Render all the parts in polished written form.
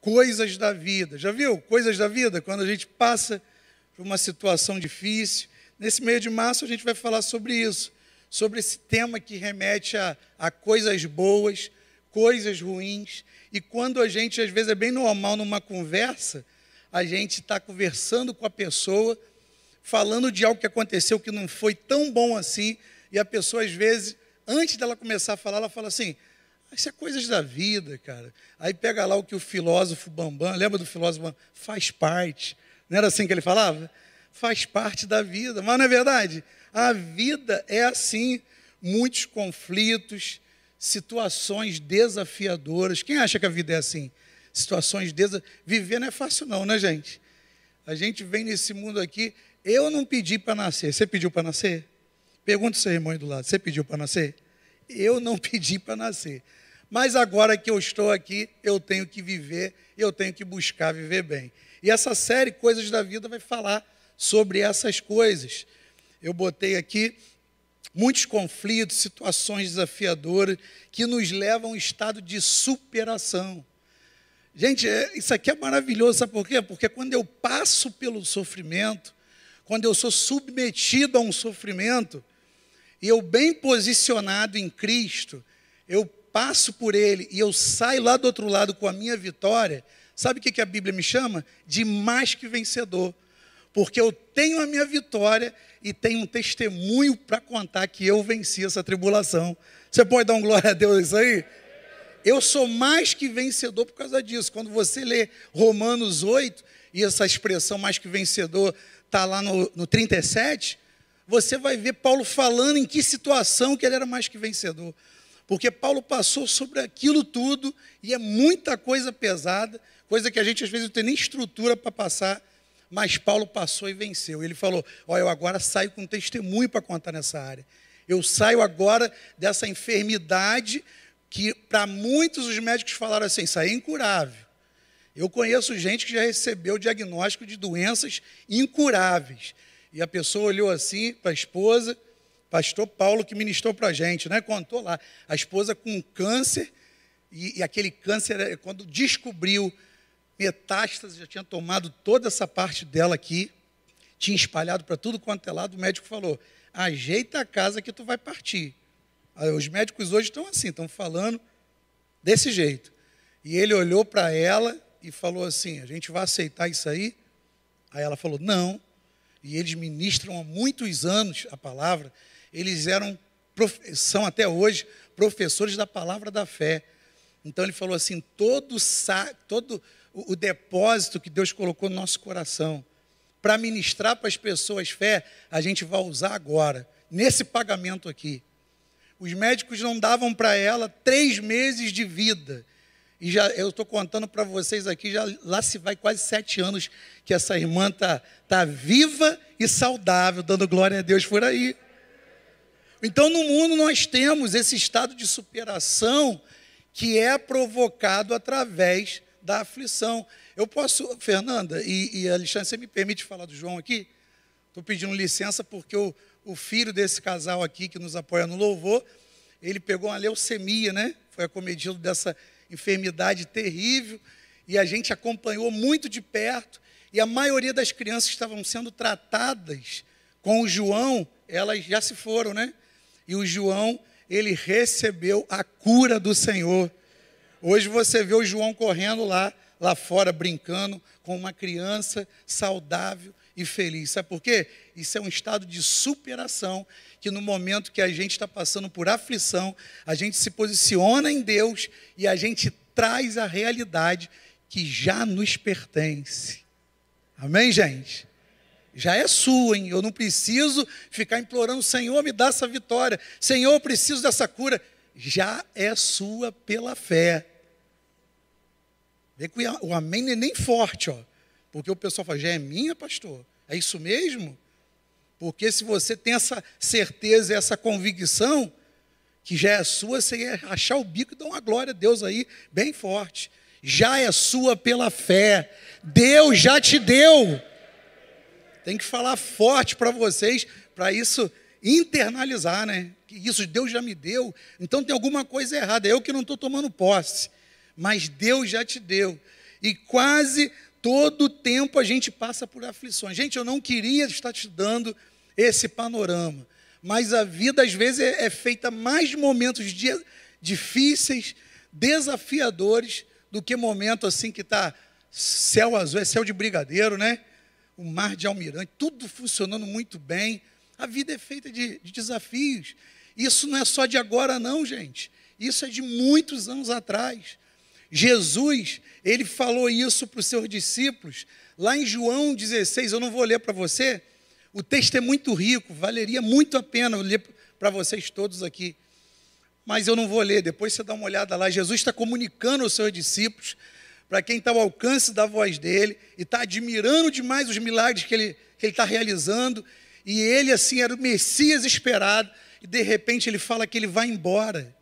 coisas da vida. Já viu? Coisas da vida, quando a gente passa por uma situação difícil. Nesse mês de março a gente vai falar sobre isso, sobre esse tema que remete a coisas boas, coisas ruins. E quando a gente, às vezes, é bem normal numa conversa, a gente está conversando com a pessoa, falando de algo que aconteceu que não foi tão bom assim, e a pessoa, às vezes, antes dela começar a falar, ela fala assim: isso é coisas da vida, cara. Aí pega lá o que o filósofo Bambam, lembra do filósofo Bambam? Faz parte. Não era assim que ele falava? Faz parte da vida. Mas não é verdade? A vida é assim, muitos conflitos, situações desafiadoras. Quem acha que a vida é assim? Situações desafiadoras. Viver não é fácil não, né, gente? A gente vem nesse mundo aqui, eu não pedi para nascer. Você pediu para nascer? Pergunta o seu irmão aí do lado, você pediu para nascer? Eu não pedi para nascer. Mas agora que eu estou aqui, eu tenho que viver, eu tenho que buscar viver bem. E essa série, Coisas da Vida, vai falar sobre essas coisas. Eu botei aqui muitos conflitos, situações desafiadoras, que nos levam a um estado de superação. Gente, isso aqui é maravilhoso, sabe por quê? Porque quando eu passo pelo sofrimento, quando eu sou submetido a um sofrimento, e eu bem posicionado em Cristo, eu passo por Ele e eu saio lá do outro lado com a minha vitória, sabe o que a Bíblia me chama? De mais que vencedor. Porque eu tenho a minha vitória e tenho um testemunho para contar que eu venci essa tribulação. Você pode dar um glória a Deus isso aí? Eu sou mais que vencedor por causa disso. Quando você lê Romanos 8, e essa expressão mais que vencedor está lá no 37, você vai ver Paulo falando em que situação que ele era mais que vencedor. Porque Paulo passou sobre aquilo tudo, e é muita coisa pesada, coisa que a gente às vezes não tem nem estrutura para passar, mas Paulo passou e venceu. Ele falou: olha, eu agora saio com testemunho para contar nessa área. Eu saio agora dessa enfermidade que para muitos os médicos falaram assim, isso aí é incurável. Eu conheço gente que já recebeu diagnóstico de doenças incuráveis. E a pessoa olhou assim para a esposa, pastor Paulo que ministrou para a gente, né? Contou lá, a esposa com câncer, e aquele câncer, quando descobriu metástase, já tinha tomado toda essa parte dela aqui, tinha espalhado para tudo quanto é lado, o médico falou: ajeita a casa que tu vai partir. Aí, os médicos hoje estão assim, estão falando desse jeito. E ele olhou para ela e falou assim: a gente vai aceitar isso aí? Aí ela falou: não. E eles ministram há muitos anos a palavra, eles são até hoje professores da palavra da fé. Então ele falou assim: todo o depósito que Deus colocou no nosso coração para ministrar para as pessoas fé, a gente vai usar agora, nesse pagamento aqui. Os médicos não davam para ela 3 meses de vida. E já eu estou contando para vocês aqui, já lá se vai quase 7 anos que essa irmã tá viva e saudável, dando glória a Deus por aí. Então, no mundo nós temos esse estado de superação que é provocado através da aflição. Eu posso, Fernanda e Alexandre, você me permite falar do João aqui? Estou pedindo licença porque o filho desse casal aqui, que nos apoia no louvor, ele pegou uma leucemia, né? Foi acometido dessa enfermidade terrível, e a gente acompanhou muito de perto, e a maioria das crianças que estavam sendo tratadas com o João, elas já se foram, né? E o João, ele recebeu a cura do Senhor. Hoje você vê o João correndo lá fora, brincando com uma criança saudável e feliz. Sabe por quê? Isso é um estado de superação, que no momento que a gente está passando por aflição, a gente se posiciona em Deus e a gente traz a realidade que já nos pertence. Amém, gente? Já é sua, hein? Eu não preciso ficar implorando: Senhor, me dá essa vitória. Senhor, eu preciso dessa cura. Já é sua pela fé. Vê que o amém não é nem forte, ó. Porque o pessoal fala: já é minha, pastor? É isso mesmo? Porque se você tem essa certeza e essa convicção que já é sua, você ia rachar o bico e dar uma glória a Deus aí, bem forte. Já é sua pela fé. Deus já te deu. Tem que falar forte para vocês, para isso internalizar, né? Que isso Deus já me deu, então tem alguma coisa errada. Eu que não estou tomando posse, mas Deus já te deu. E quase todo o tempo a gente passa por aflições. Gente, eu não queria estar te dando esse panorama, mas a vida às vezes é feita mais de momentos difíceis, desafiadores, do que momento assim que está céu azul, é céu de brigadeiro, né? O mar de almirante, tudo funcionando muito bem. A vida é feita de desafios. Isso não é só de agora não, gente. Isso é de muitos anos atrás. Jesus, ele falou isso para os seus discípulos, lá em João 16, eu não vou ler para você, o texto é muito rico, valeria muito a pena eu ler para vocês todos aqui, mas eu não vou ler, depois você dá uma olhada lá. Jesus está comunicando aos seus discípulos, para quem está ao alcance da voz dele, e está admirando demais os milagres que ele está realizando, e ele assim era o Messias esperado, e de repente ele fala que ele vai embora,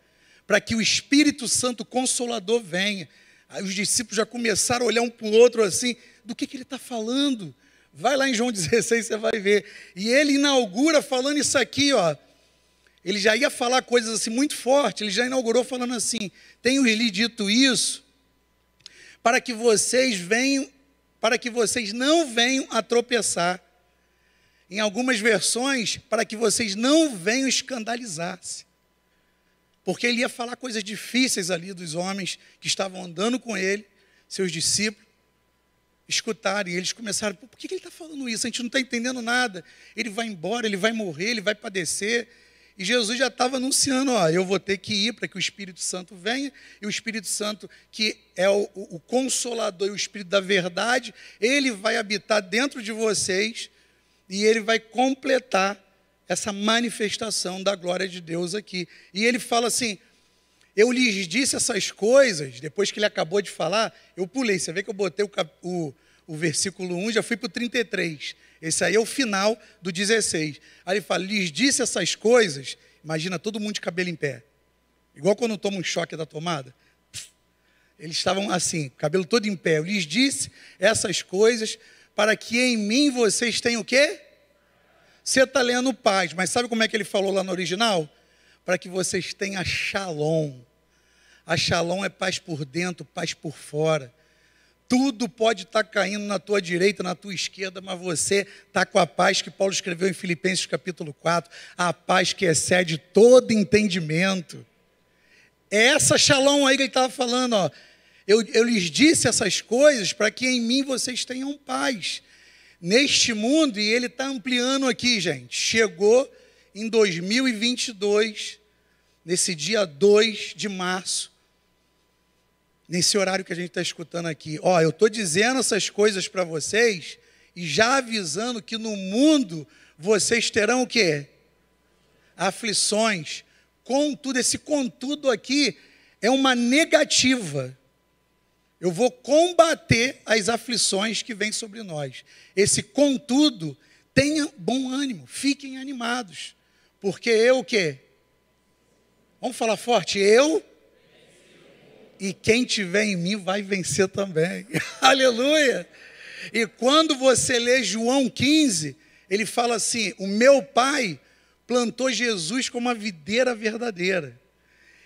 para que o Espírito Santo Consolador venha. Aí os discípulos já começaram a olhar um para o outro assim, do que ele está falando? Vai lá em João 16, você vai ver. E ele inaugura falando isso aqui, ó. Ele já ia falar coisas assim muito fortes, ele já inaugurou falando assim: tenho-lhe dito isso, para que vocês não venham a tropeçar. Em algumas versões, para que vocês não venham escandalizar-se. Porque ele ia falar coisas difíceis ali dos homens que estavam andando com ele, seus discípulos, escutarem. E eles começaram: por que ele está falando isso? A gente não está entendendo nada. Ele vai embora, ele vai morrer, ele vai padecer. E Jesus já estava anunciando: ó, eu vou ter que ir para que o Espírito Santo venha, e o Espírito Santo, que é o Consolador e o Espírito da verdade, ele vai habitar dentro de vocês, e ele vai completar essa manifestação da glória de Deus aqui. E ele fala assim: eu lhes disse essas coisas, depois que ele acabou de falar, eu pulei, você vê que eu botei o versículo 1, já fui para o 33, esse aí é o final do 16, aí ele fala: lhes disse essas coisas, imagina todo mundo de cabelo em pé, igual quando toma um choque da tomada, eles estavam assim, cabelo todo em pé. Eu lhes disse essas coisas, para que em mim vocês tenham o quê? Você está lendo paz, mas sabe como é que ele falou lá no original? Para que vocês tenham a shalom. A shalom é paz por dentro, paz por fora. Tudo pode estar caindo na tua direita, na tua esquerda, mas você está com a paz que Paulo escreveu em Filipenses capítulo 4, a paz que excede todo entendimento. É essa shalom aí que ele estava falando, ó. Eu lhes disse essas coisas para que em mim vocês tenham paz. Neste mundo, e ele está ampliando aqui, gente, chegou em 2022, nesse dia 2 de março, nesse horário que a gente está escutando aqui. Ó, eu estou dizendo essas coisas para vocês e já avisando que no mundo vocês terão o quê? Aflições. Contudo, esse contudo aqui é uma negativa. Eu vou combater as aflições que vêm sobre nós. Esse contudo, tenha bom ânimo, fiquem animados. Porque eu o quê? Vamos falar forte, eu e quem tiver em mim vai vencer também. Aleluia! E quando você lê João 15, ele fala assim: o meu Pai plantou Jesus como uma videira verdadeira.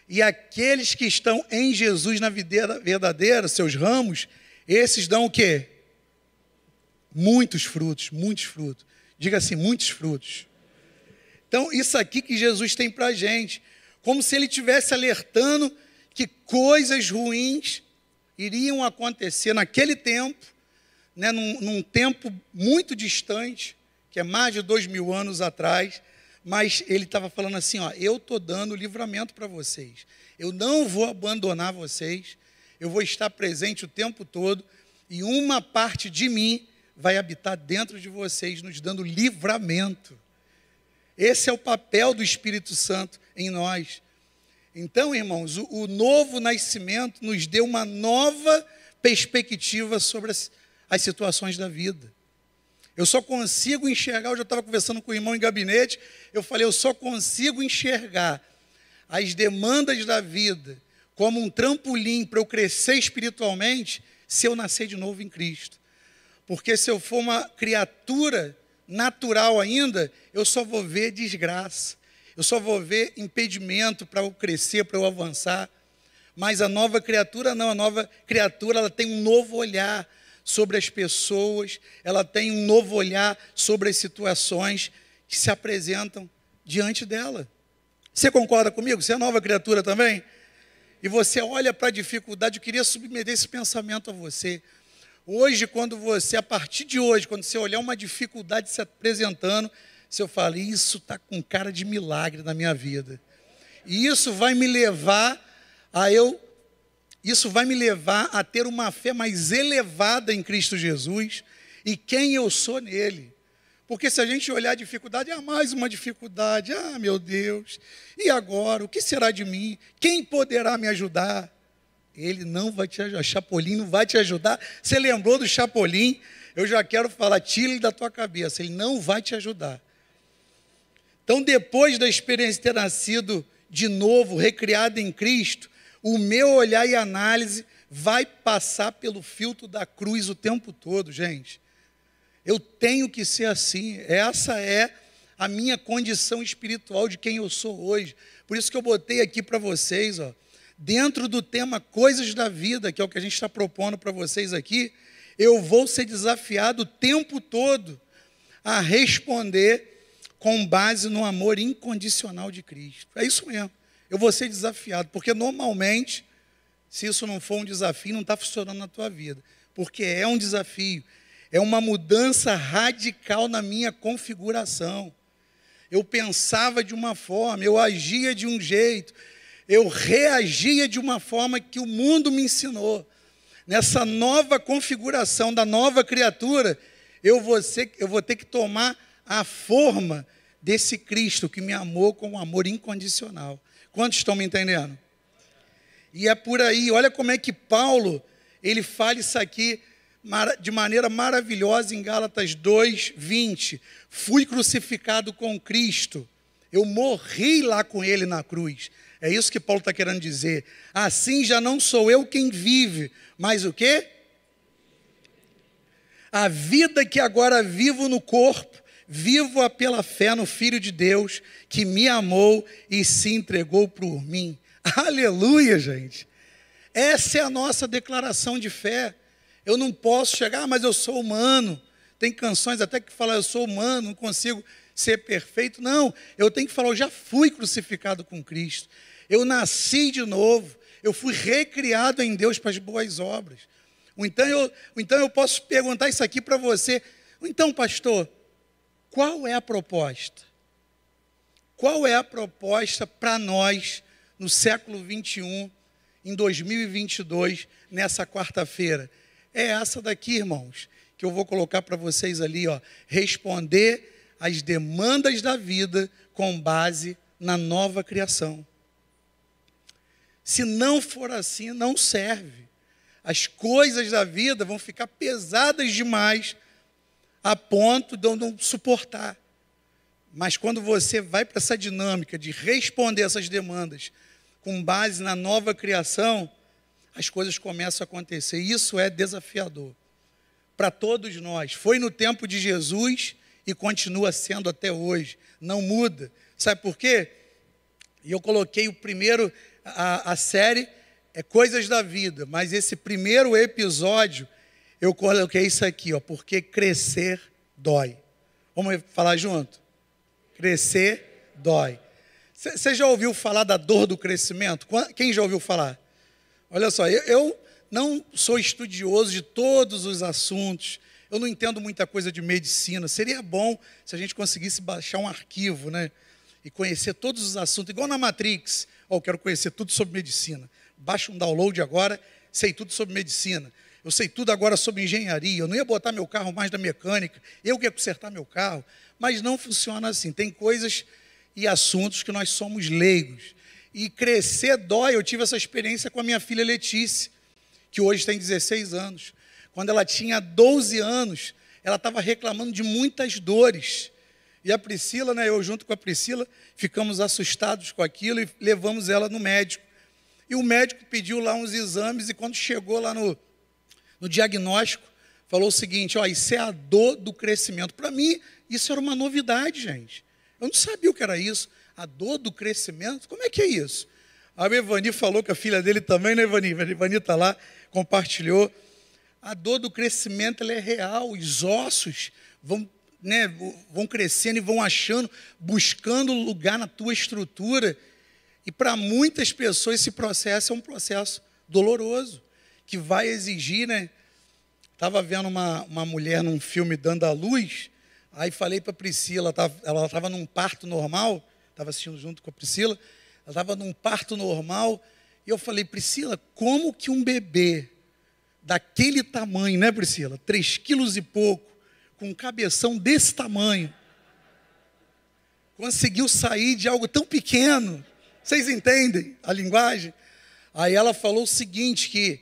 E aqueles que estão em Jesus na videira verdadeira, seus ramos, esses dão o quê? Muitos frutos, muitos frutos. Diga assim, muitos frutos. Então, isso aqui que Jesus tem para a gente, como se ele estivesse alertando que coisas ruins iriam acontecer naquele tempo, né, num tempo muito distante, que é mais de 2000 anos atrás, mas ele estava falando assim, ó, eu estou dando livramento para vocês. Eu não vou abandonar vocês. Eu vou estar presente o tempo todo. E uma parte de mim vai habitar dentro de vocês, nos dando livramento. Esse é o papel do Espírito Santo em nós. Então, irmãos, o novo nascimento nos deu uma nova perspectiva sobre as situações da vida. Eu só consigo enxergar, eu já estava conversando com o irmão em gabinete, eu falei, eu só consigo enxergar as demandas da vida como um trampolim para eu crescer espiritualmente, se eu nascer de novo em Cristo. Porque se eu for uma criatura natural ainda, eu só vou ver desgraça, eu só vou ver impedimento para eu crescer, para eu avançar. Mas a nova criatura não, a nova criatura ela tem um novo olhar sobre as pessoas, ela tem um novo olhar sobre as situações que se apresentam diante dela. Você concorda comigo? Você é nova criatura também? E você olha para a dificuldade, eu queria submeter esse pensamento a você. Hoje, a partir de hoje, quando você olhar uma dificuldade se apresentando, você fala, isso está com cara de milagre na minha vida. E isso vai me levar a ter uma fé mais elevada em Cristo Jesus e quem eu sou nele. Porque se a gente olhar a dificuldade, mais uma dificuldade, meu Deus, e agora? O que será de mim? Quem poderá me ajudar? Ele não vai te ajudar, Chapolin não vai te ajudar. Você lembrou do Chapolin? Eu já quero falar, tira ele da tua cabeça, ele não vai te ajudar. Então, depois da experiência de ter nascido de novo, recriado em Cristo, o meu olhar e análise vai passar pelo filtro da cruz o tempo todo, gente. Eu tenho que ser assim. Essa é a minha condição espiritual de quem eu sou hoje. Por isso que eu botei aqui para vocês, dentro do tema Coisas da Vida, que é o que a gente está propondo para vocês aqui, eu vou ser desafiado o tempo todo a responder com base no amor incondicional de Cristo. É isso mesmo. Eu vou ser desafiado, porque normalmente, se isso não for um desafio, não está funcionando na tua vida. Porque é um desafio, é uma mudança radical na minha configuração. Eu pensava de uma forma, eu agia de um jeito, eu reagia de uma forma que o mundo me ensinou. Nessa nova configuração da nova criatura, eu vou ter que tomar a forma desse Cristo que me amou com um amor incondicional. Quantos estão me entendendo? E é por aí, olha como é que Paulo, ele fala isso aqui de maneira maravilhosa em Gálatas 2:20. Fui crucificado com Cristo, eu morri lá com ele na cruz. É isso que Paulo está querendo dizer. Assim já não sou eu quem vive, mas o quê? A vida que agora vivo no corpo, vivo-a pela fé no Filho de Deus, que me amou e se entregou por mim. Aleluia, gente. Essa é a nossa declaração de fé. Eu não posso chegar, mas eu sou humano. Tem canções até que falam, eu sou humano, não consigo ser perfeito. Não, eu tenho que falar, eu já fui crucificado com Cristo. Eu nasci de novo. Eu fui recriado em Deus para as boas obras. Então eu posso perguntar isso aqui para você. Então, pastor, qual é a proposta? Qual é a proposta para nós, no século 21, em 2022, nessa quarta-feira? É essa daqui, irmãos, que eu vou colocar para vocês ali, responder às demandas da vida com base na nova criação. Se não for assim, não serve. As coisas da vida vão ficar pesadas demais a ponto de eu não suportar. Mas quando você vai para essa dinâmica de responder essas demandas com base na nova criação, as coisas começam a acontecer. Isso é desafiador para todos nós. Foi no tempo de Jesus e continua sendo até hoje. Não muda. Sabe por quê? E eu coloquei o primeiro, a série é Coisas da Vida, mas esse primeiro episódio eu coloquei isso aqui, porque crescer dói. Vamos falar junto? Crescer dói. Você já ouviu falar da dor do crescimento? Quem já ouviu falar? Olha só, eu não sou estudioso de todos os assuntos, eu não entendo muita coisa de medicina. Seria bom se a gente conseguisse baixar um arquivo, né? E conhecer todos os assuntos, igual na Matrix. Eu quero conhecer tudo sobre medicina. Baixa um download agora, sei tudo sobre medicina. Eu sei tudo agora sobre engenharia. Eu não ia botar meu carro mais na mecânica, eu que ia consertar meu carro. Mas não funciona assim. Tem coisas e assuntos que nós somos leigos. E crescer dói. Eu tive essa experiência com a minha filha Letícia, que hoje tem 16 anos. Quando ela tinha 12 anos, ela estava reclamando de muitas dores. E a Priscila, eu junto com a Priscila, ficamos assustados com aquilo e levamos ela no médico. E o médico pediu lá uns exames e quando chegou lá no diagnóstico, falou o seguinte, isso é a dor do crescimento. Para mim, isso era uma novidade, gente. Eu não sabia o que era isso. A dor do crescimento, como é que é isso? A Evani falou com a filha dele também, né, Evani? A Evani está lá, compartilhou. A dor do crescimento ela é real, os ossos vão, né, vão crescendo e vão achando, buscando lugar na tua estrutura. E para muitas pessoas esse processo é um processo doloroso, que vai exigir, né? Estava vendo uma mulher num filme dando à luz, aí falei para a Priscila, ela estava num parto normal, estava assistindo junto com a Priscila, ela estava num parto normal, e eu falei, Priscila, como que um bebê daquele tamanho, né, Priscila? 3 quilos e pouco, com um cabeção desse tamanho, conseguiu sair de algo tão pequeno? Vocês entendem a linguagem? Aí ela falou o seguinte, que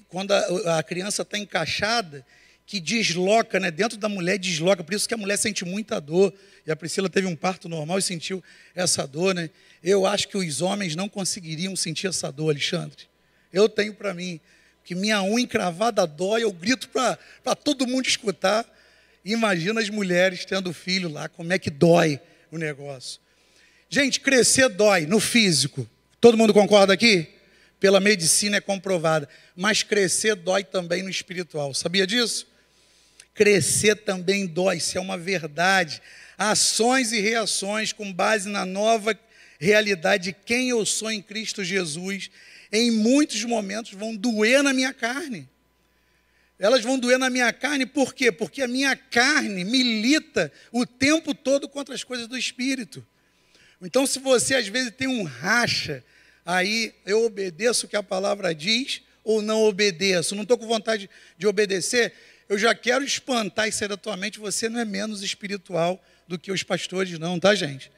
quando a criança está encaixada, que desloca, né, dentro da mulher desloca, por isso que a mulher sente muita dor. E a Priscila teve um parto normal e sentiu essa dor, né? Eu acho que os homens não conseguiriam sentir essa dor, Alexandre. Eu tenho para mim, que minha unha encravada dói, eu grito para todo mundo escutar. Imagina as mulheres tendo filho lá, como é que dói o negócio. Gente, crescer dói no físico. Todo mundo concorda aqui? Pela medicina é comprovada. Mas crescer dói também no espiritual. Sabia disso? Crescer também dói, isso é uma verdade. Ações e reações com base na nova realidade de quem eu sou em Cristo Jesus, em muitos momentos vão doer na minha carne. Elas vão doer na minha carne, por quê? Porque a minha carne milita o tempo todo contra as coisas do Espírito. Então, se você às vezes tem um racha, aí eu obedeço o que a palavra diz ou não obedeço, não estou com vontade de obedecer, eu já quero espantar e sair da tua mente, você não é menos espiritual do que os pastores não, tá, gente?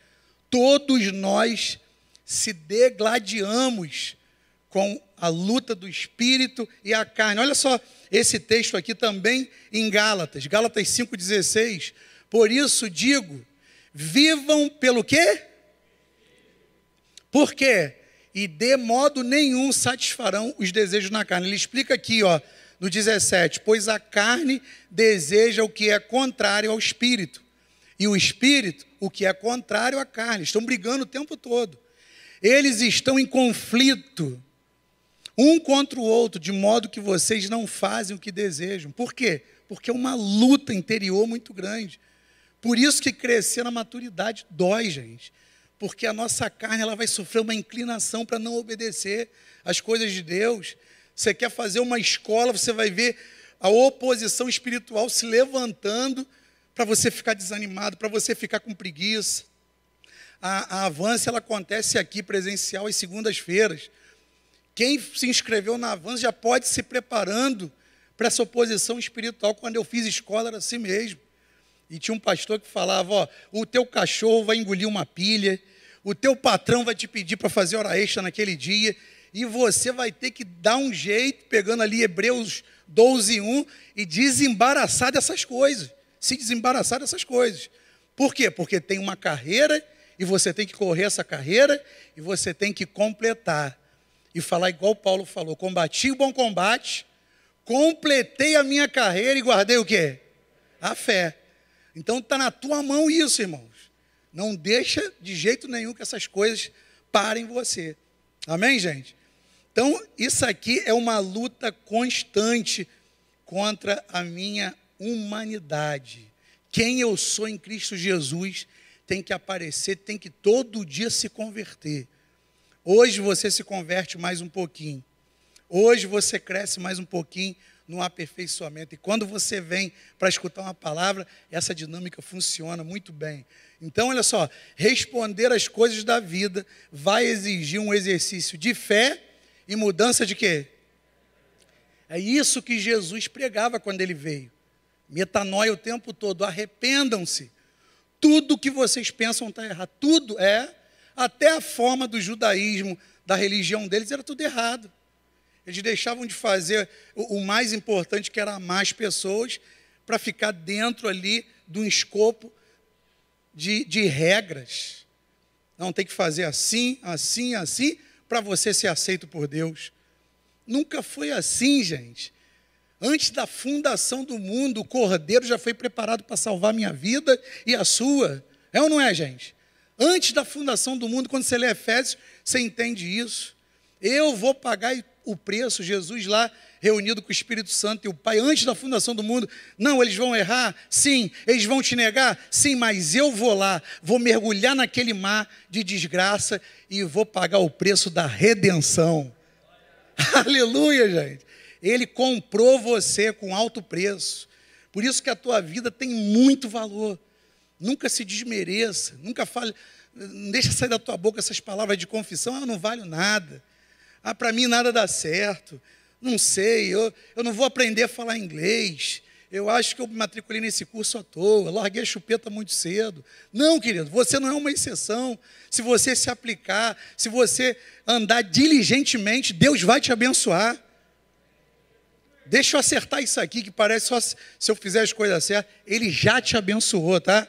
Todos nós se degladiamos com a luta do Espírito e a carne. Olha só esse texto aqui também em Gálatas 5,16. Por isso digo, vivam pelo quê? Por quê? E de modo nenhum satisfarão os desejos na carne. Ele explica aqui, ó, no 17, pois a carne deseja o que é contrário ao Espírito, e o Espírito o que é contrário à carne. Estão brigando o tempo todo. Eles estão em conflito, um contra o outro, de modo que vocês não fazem o que desejam. Por quê? Porque é uma luta interior muito grande. Por isso que crescer na maturidade dói, gente. Porque a nossa carne ela vai sofrer uma inclinação para não obedecer às coisas de Deus. Você quer fazer uma escola, você vai ver a oposição espiritual se levantando para você ficar desanimado, para você ficar com preguiça. A Avance, ela acontece aqui presencial às segundas-feiras. Quem se inscreveu na Avance já pode se preparando para essa oposição espiritual. Quando eu fiz escola era assim mesmo. E tinha um pastor que falava, ó, o teu cachorro vai engolir uma pilha, o teu patrão vai te pedir para fazer hora extra naquele dia, e você vai ter que dar um jeito, pegando ali Hebreus 12:1, e desembaraçar dessas coisas, se desembaraçar dessas coisas. Por quê? Porque tem uma carreira, e você tem que correr essa carreira, e você tem que completar. E falar igual Paulo falou, combati o bom combate, completei a minha carreira e guardei o quê? A fé. Então está na tua mão isso, irmãos. Não deixa de jeito nenhum que essas coisas parem você. Amém, gente? Então, isso aqui é uma luta constante contra a minha humanidade. Quem eu sou em Cristo Jesus tem que aparecer, tem que todo dia se converter. Hoje você se converte mais um pouquinho. Hoje você cresce mais um pouquinho no aperfeiçoamento. E quando você vem para escutar uma palavra, essa dinâmica funciona muito bem. Então, olha só, responder às coisas da vida vai exigir um exercício de fé e mudança de quê? É isso que Jesus pregava quando ele veio. Metanoia o tempo todo, arrependam-se. Tudo que vocês pensam está errado. Tudo é, até a forma do judaísmo, da religião deles, era tudo errado. Eles deixavam de fazer o mais importante, que era amar as pessoas, para ficar dentro ali de um escopo de regras. Não, tem que fazer assim, assim, assim, para você ser aceito por Deus. Nunca foi assim, gente. Antes da fundação do mundo, o Cordeiro já foi preparado para salvar a minha vida e a sua. É ou não é, gente? Antes da fundação do mundo, quando você lê Efésios, Você entende isso? Eu vou pagar o preço, Jesus lá, reunido com o Espírito Santo e o Pai, antes da fundação do mundo. Não, eles vão errar? Sim. Eles vão te negar? Sim, mas eu vou lá, vou mergulhar naquele mar de desgraça e vou pagar o preço da redenção. Aleluia, gente. Ele comprou você com alto preço. Por isso que a tua vida tem muito valor. Nunca se desmereça, nunca fale, não deixa sair da tua boca essas palavras de confissão. Eu não valho nada. Para mim nada dá certo. Não sei, eu não vou aprender a falar inglês. Eu acho que eu me matriculei nesse curso à toa, larguei a chupeta muito cedo. Não, querido, você não é uma exceção. Se você se aplicar, se você andar diligentemente, Deus vai te abençoar. Deixa eu acertar isso aqui, que parece só se eu fizer as coisas certas. Ele já te abençoou, tá?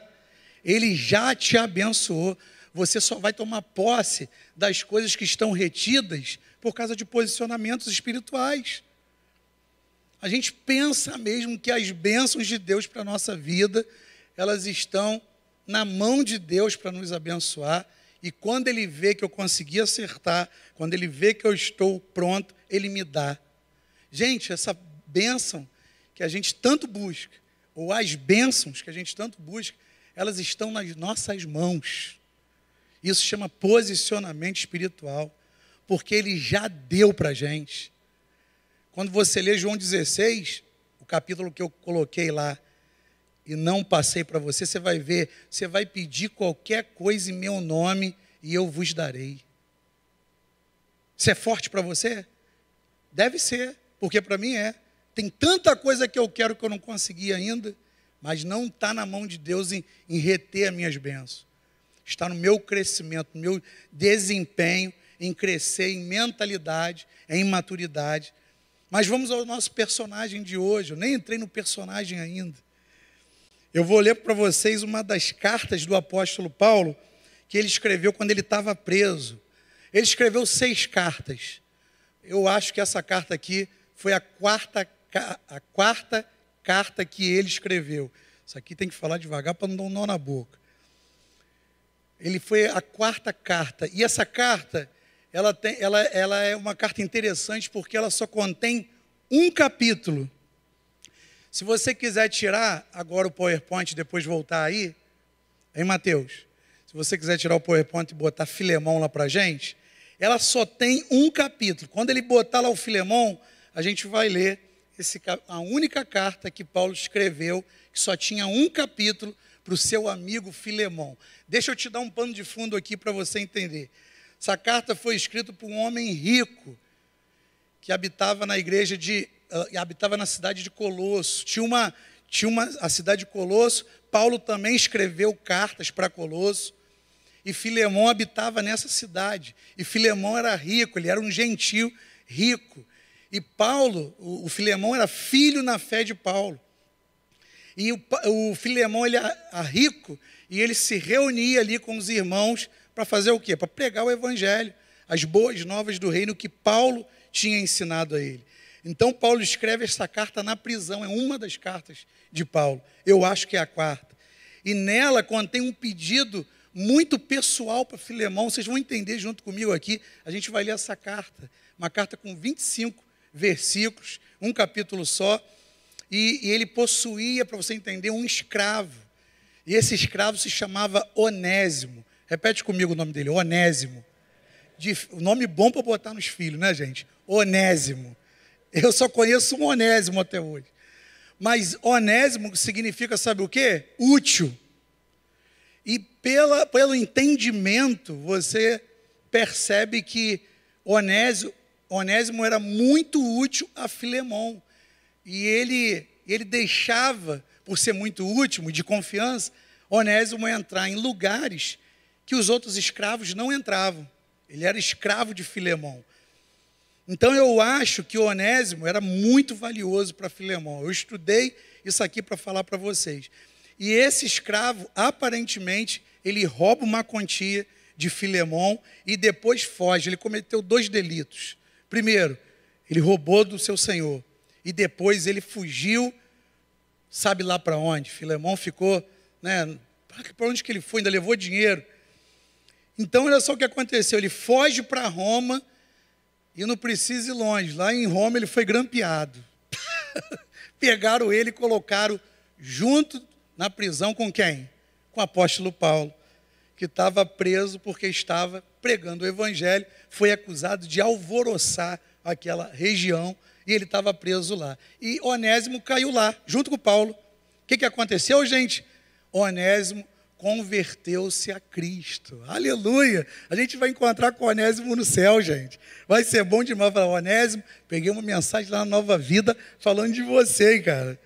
Ele já te abençoou. Você só vai tomar posse das coisas que estão retidas por causa de posicionamentos espirituais. A gente pensa mesmo que as bênçãos de Deus para a nossa vida, elas estão na mão de Deus para nos abençoar, e quando Ele vê que eu consegui acertar, quando Ele vê que eu estou pronto, Ele me dá. Gente, essa bênção que a gente tanto busca, ou as bênçãos que a gente tanto busca, elas estão nas nossas mãos. Isso chama posicionamento espiritual, porque Ele já deu para a gente. Quando você lê João 16, o capítulo que eu coloquei lá, e não passei para você, você vai ver, você vai pedir qualquer coisa em meu nome, e eu vos darei. Isso é forte para você? Deve ser, porque para mim é. Tem tanta coisa que eu quero que eu não consegui ainda, mas não está na mão de Deus em reter as minhas bênçãos. Está no meu crescimento, no meu desempenho, em crescer em mentalidade, em maturidade. Mas vamos ao nosso personagem de hoje. Eu nem entrei no personagem ainda. Eu vou ler para vocês uma das cartas do apóstolo Paulo, que ele escreveu quando ele estava preso. Ele escreveu 6 cartas. Eu acho que essa carta aqui foi a quarta carta que ele escreveu. Isso aqui tem que falar devagar para não dar um nó na boca. Ele foi a 4ª carta. E essa carta, ela é uma carta interessante porque ela só contém um capítulo. Se você quiser tirar agora o PowerPoint e depois voltar aí, hein, Mateus? Se você quiser tirar o PowerPoint e botar Filemão lá para a gente, ela só tem um capítulo. Quando ele botar lá o Filemão, a gente vai ler a única carta que Paulo escreveu, que só tinha um capítulo, para o seu amigo Filemão. Deixa eu te dar um pano de fundo aqui para você entender. Essa carta foi escrita por um homem rico, que habitava habitava na cidade de Colosso. A cidade de Colosso, Paulo também escreveu cartas para Colosso, e Filemão habitava nessa cidade. E Filemão era rico, ele era um gentil rico. E Paulo, o Filemão era filho na fé de Paulo. E o Filemão, ele era rico, e ele se reunia ali com os irmãos para fazer o quê? Para pregar o evangelho, as boas novas do reino que Paulo tinha ensinado a ele. Então, Paulo escreve essa carta na prisão, é uma das cartas de Paulo. Eu acho que é a 4ª. E nela contém um pedido muito pessoal para Filemão. Vocês vão entender junto comigo aqui. A gente vai ler essa carta, uma carta com 25 versículos, um capítulo só. E ele possuía, para você entender, um escravo. E esse escravo se chamava Onésimo. Repete comigo o nome dele, Onésimo. Nome bom para botar nos filhos, né, gente? Onésimo. Eu só conheço um Onésimo até hoje. Mas Onésimo significa, sabe o quê? Útil. E pelo entendimento, você percebe que Onésimo era muito útil a Filemão. E ele deixava, por ser muito útil e de confiança, Onésimo entrar em lugares que os outros escravos não entravam. Ele era escravo de Filemão. Então eu acho que Onésimo era muito valioso para Filemão. Eu estudei isso aqui para falar para vocês. E esse escravo, aparentemente, ele rouba uma quantia de Filemão e depois foge. Ele cometeu 2 delitos. Primeiro, ele roubou do seu senhor. E depois ele fugiu, sabe lá para onde? Filemão ficou, né? Para onde que ele foi? Ainda levou dinheiro. Então, olha só o que aconteceu. Ele foge para Roma e não precisa ir longe. Lá em Roma ele foi grampeado. Pegaram ele e colocaram junto na prisão com quem? Com o apóstolo Paulo, que estava preso porque estava pregando o evangelho, foi acusado de alvoroçar aquela região e ele estava preso lá. E Onésimo caiu lá, junto com Paulo. O que aconteceu, gente? Onésimo converteu-se a Cristo. Aleluia! A gente vai encontrar com Onésimo no céu, gente. Vai ser bom demais falar, Onésimo, peguei uma mensagem lá na Nova Vida falando de você, cara.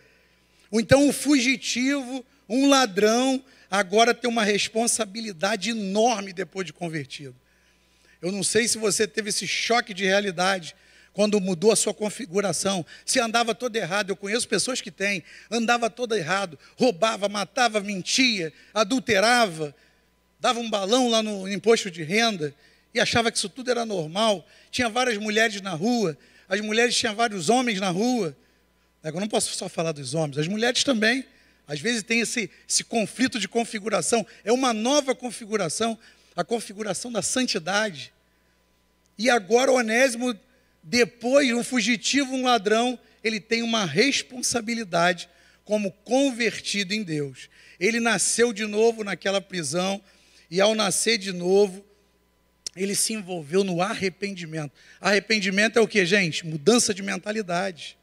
Ou então um fugitivo, um ladrão, agora tem uma responsabilidade enorme depois de convertido. Eu não sei se você teve esse choque de realidade quando mudou a sua configuração. Se andava todo errado, eu conheço pessoas que têm, andava todo errado, roubava, matava, mentia, adulterava, dava um balão lá no imposto de renda e achava que isso tudo era normal. Tinha várias mulheres na rua, as mulheres tinham vários homens na rua. Eu não posso só falar dos homens, as mulheres também. Às vezes tem esse conflito de configuração, é uma nova configuração, a configuração da santidade. E agora Onésimo, depois, um fugitivo, um ladrão, ele tem uma responsabilidade como convertido em Deus. Ele nasceu de novo naquela prisão e ao nascer de novo, ele se envolveu no arrependimento. Arrependimento é o que, gente? Mudança de mentalidade.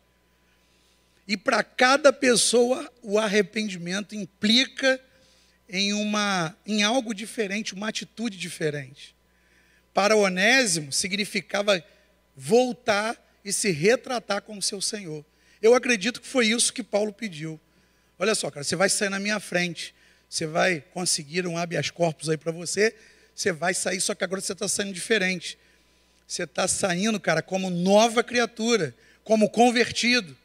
E para cada pessoa, o arrependimento implica em algo diferente, uma atitude diferente. Para Onésimo, significava voltar e se retratar como seu Senhor. Eu acredito que foi isso que Paulo pediu. Olha só, cara, você vai sair na minha frente, você vai conseguir um habeas corpus aí para você, você vai sair, só que agora você está saindo diferente. Você está saindo, cara, como nova criatura, como convertido.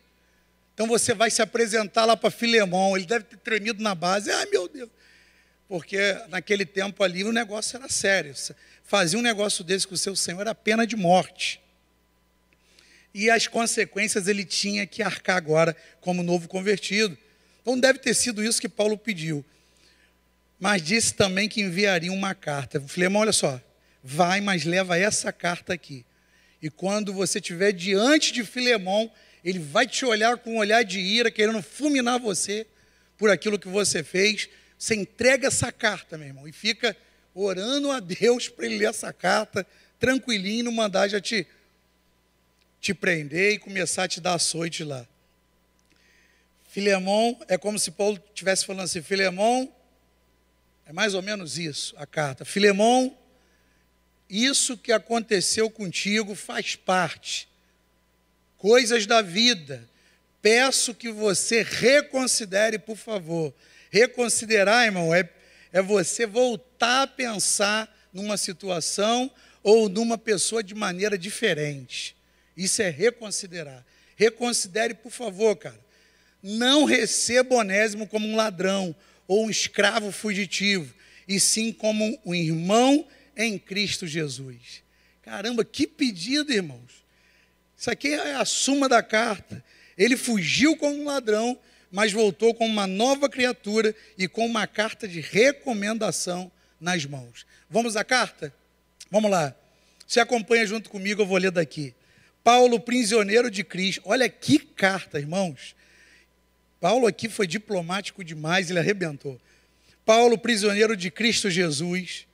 Então você vai se apresentar lá para Filemão, ele deve ter tremido na base, ai meu Deus, porque naquele tempo ali o negócio era sério, fazia um negócio desse com o seu Senhor, era pena de morte. E as consequências ele tinha que arcar agora como novo convertido. Então deve ter sido isso que Paulo pediu. Mas disse também que enviaria uma carta. Filemão, olha só, vai, mas leva essa carta aqui. E quando você estiver diante de Filemão, ele vai te olhar com um olhar de ira, querendo fulminar você por aquilo que você fez. Você entrega essa carta, meu irmão, e fica orando a Deus para ele ler essa carta, tranquilinho, não mandar já te prender e começar a te dar açoite lá. Filemão, é como se Paulo estivesse falando assim, Filemão, é mais ou menos isso, a carta. Filemão, isso que aconteceu contigo faz parte. Coisas da vida. Peço que você reconsidere, por favor. Reconsiderar, irmão, é você voltar a pensar numa situação ou numa pessoa de maneira diferente. Isso é reconsiderar. Reconsidere, por favor, cara. Não receba Onésimo como um ladrão ou um escravo fugitivo, e sim como um irmão em Cristo Jesus. Caramba, que pedido, irmãos. Isso aqui é a suma da carta. Ele fugiu como um ladrão, mas voltou como uma nova criatura e com uma carta de recomendação nas mãos. Vamos à carta? Vamos lá. Você acompanha junto comigo, eu vou ler daqui. Paulo, prisioneiro de Cristo. Olha que carta, irmãos. Paulo aqui foi diplomático demais, ele arrebentou. Paulo, prisioneiro de Cristo Jesus,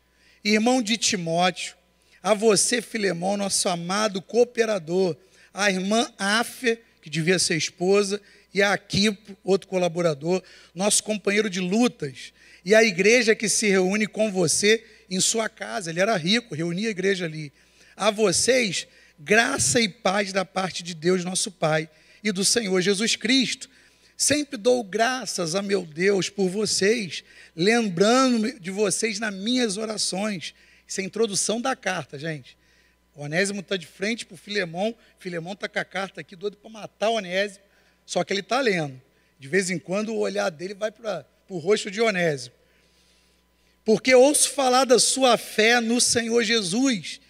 irmão de Timóteo, a você, Filemão, nosso amado cooperador, a irmã Áfia, que devia ser esposa, e a Aquipo, outro colaborador, nosso companheiro de lutas, e a igreja que se reúne com você em sua casa. Ele era rico, reunia a igreja ali. A vocês, graça e paz da parte de Deus, nosso Pai, e do Senhor Jesus Cristo. Sempre dou graças a meu Deus por vocês, lembrando-me de vocês nas minhas orações. Isso é a introdução da carta, gente. O Onésimo está de frente para o Filemão. Filemão está com a carta aqui, doido para matar o Onésimo. Só que ele está lendo. De vez em quando o olhar dele vai para o rosto de Onésimo. Porque ouço falar da sua fé no Senhor Jesus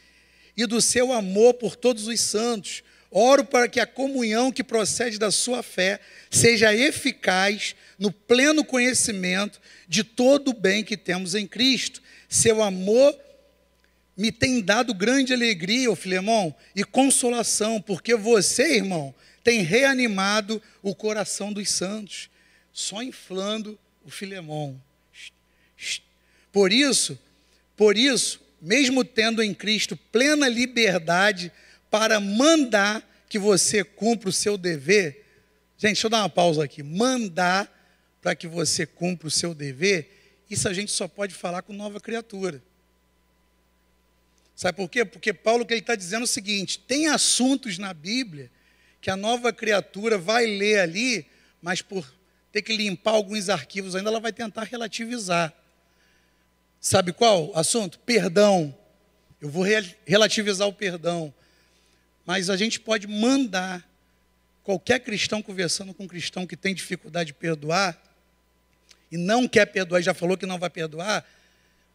e do seu amor por todos os santos. Oro para que a comunhão que procede da sua fé seja eficaz no pleno conhecimento de todo o bem que temos em Cristo. Seu amor me tem dado grande alegria, ô Filemão, e consolação, porque você, irmão, tem reanimado o coração dos santos, só inflando o Filemão. Por isso, mesmo tendo em Cristo plena liberdade para mandar que você cumpra o seu dever, gente, deixa eu dar uma pausa aqui, mandar para que você cumpra o seu dever, isso a gente só pode falar com nova criatura. Sabe por quê? Porque Paulo, que ele está dizendo é o seguinte, tem assuntos na Bíblia que a nova criatura vai ler ali, mas por ter que limpar alguns arquivos ainda, ela vai tentar relativizar. Sabe qual assunto? Perdão. Eu vou relativizar o perdão. Mas a gente pode mandar qualquer cristão conversando com um cristão que tem dificuldade de perdoar e não quer perdoar, e já falou que não vai perdoar,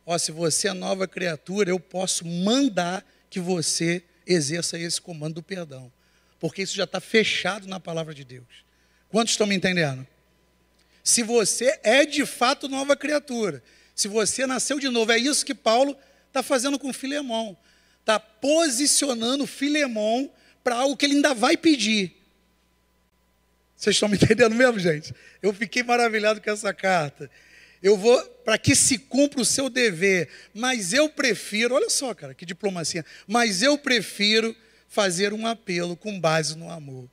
ó, se você é nova criatura, eu posso mandar que você exerça esse comando do perdão. Porque isso já está fechado na palavra de Deus. Quantos estão me entendendo? Se você é de fato nova criatura, se você nasceu de novo, é isso que Paulo está fazendo com Filemão. Está posicionando Filemão para algo que ele ainda vai pedir. Vocês estão me entendendo mesmo, gente? Eu fiquei maravilhado com essa carta. Eu vou, para que se cumpra o seu dever, mas eu prefiro, olha só, cara, que diplomacia, mas eu prefiro fazer um apelo com base no amor.